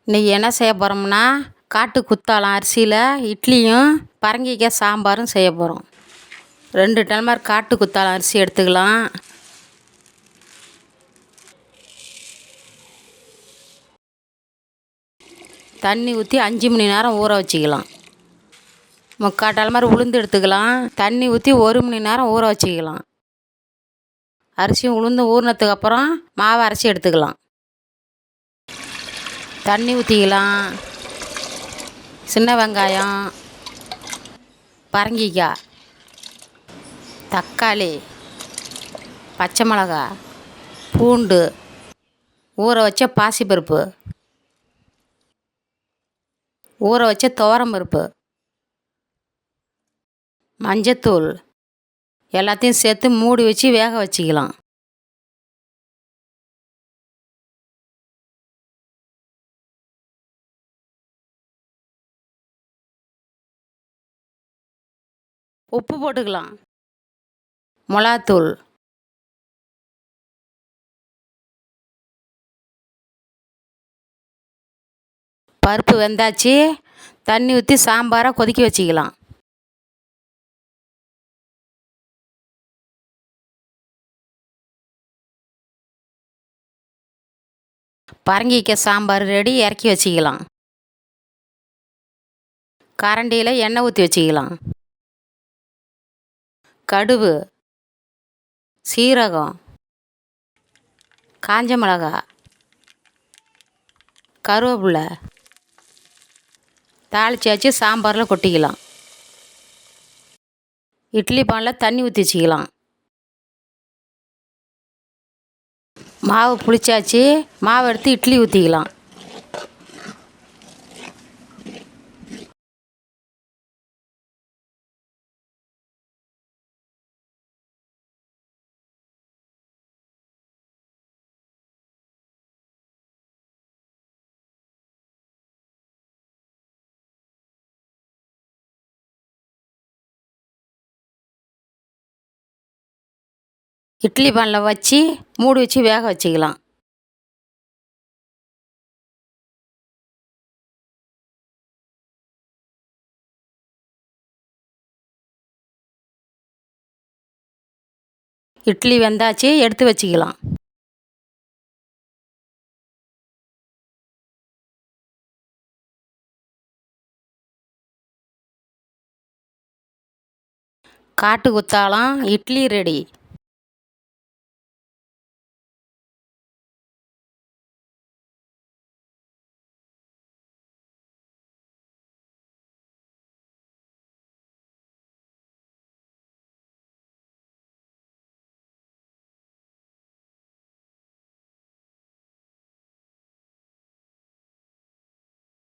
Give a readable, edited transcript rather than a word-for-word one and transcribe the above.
இன்றைக்கி என்ன செய்ய போகிறோம்னா, காட்டு குத்தாலம் அரிசியில் இட்லியும் பரங்கிக்காய் சாம்பாரும் செய்ய போகிறோம். 2 டம்ளர் காட்டு குத்தாலம் அரிசி எடுத்துக்கலாம். தண்ணி ஊற்றி 5 மணி நேரம் ஊற வச்சுக்கலாம். 3/4 டம்ளர் உளுந்து எடுத்துக்கலாம். தண்ணி ஊற்றி 1 மணி நேரம் ஊற வச்சுக்கலாம். அரிசியும் உளுந்தும் ஊறினதுக்கு அப்புறம் மாவு அரைச்சி எடுத்துக்கலாம். தண்ணி ஊற்றிக்கலாம். சின்ன வெங்காயம், பரங்கிக்காய், தக்காளி, பச்சை மிளகா, பூண்டு, ஊற வச்ச பாசிப்பருப்பு, ஊற வச்ச துவரம்பருப்பு, மஞ்சத்தூள் எல்லாத்தையும் சேர்த்து மூடி வச்சு வேக வச்சுக்கலாம். உப்பு போட்டுக்கலாம். மிளகாத்தூள், பருப்பு வெந்தாச்சு. தண்ணி ஊற்றி சாம்பாரை கொதிக்க வச்சுக்கலாம். பரங்கிக்காய் சாம்பார் ரெடி, இறக்கி வச்சுக்கலாம். கரண்டியில் எண்ணெய் ஊற்றி வச்சுக்கலாம். கடுகு, சீரகம், காஞ்ச மிளகா, கருவேப்பிலை தாளிச்சாச்சு சாம்பாரில் கொட்டிக்கலாம். இட்லி பானில் தண்ணி ஊற்றி வச்சுக்கலாம். மாவு புளிச்சாச்சு. மாவு எடுத்து இட்லி ஊற்றிக்கலாம். இட்லி பானில் வச்சு மூடி வச்சு வேக வச்சுக்கலாம். இட்லி வெந்தாச்சு, எடுத்து வச்சுக்கலாம். காட்டு குத்தாலம் இட்லி ரெடி.